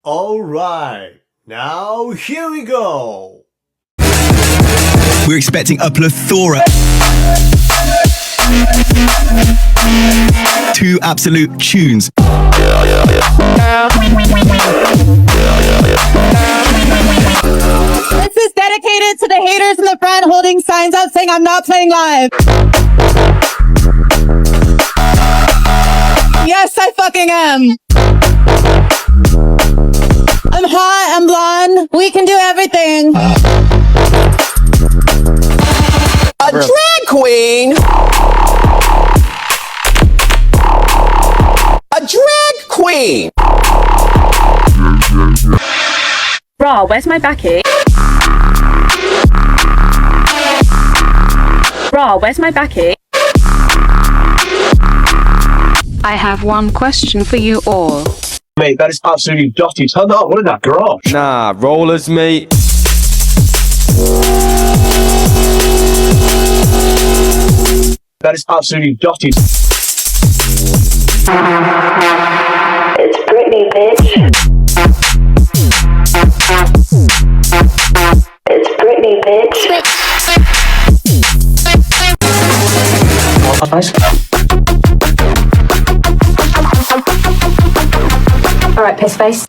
Alright, now here we go. We're expecting a plethora. Two absolute tunes. This is dedicated to the haters in the front holding signs up saying I'm not playing live. Yes, I fucking am. I'm hot, I'm blonde, we can do everything. A drag queen? A drag queen? Bra, where's my backy? Bra, where's my backy? I have one question for you all. Mate, that is absolutely dotty. Turn that up. What is that, garage? Nah, rollers, mate. That is absolutely dotty. It's Britney, bitch. It's Britney, bitch. Alright, piss face.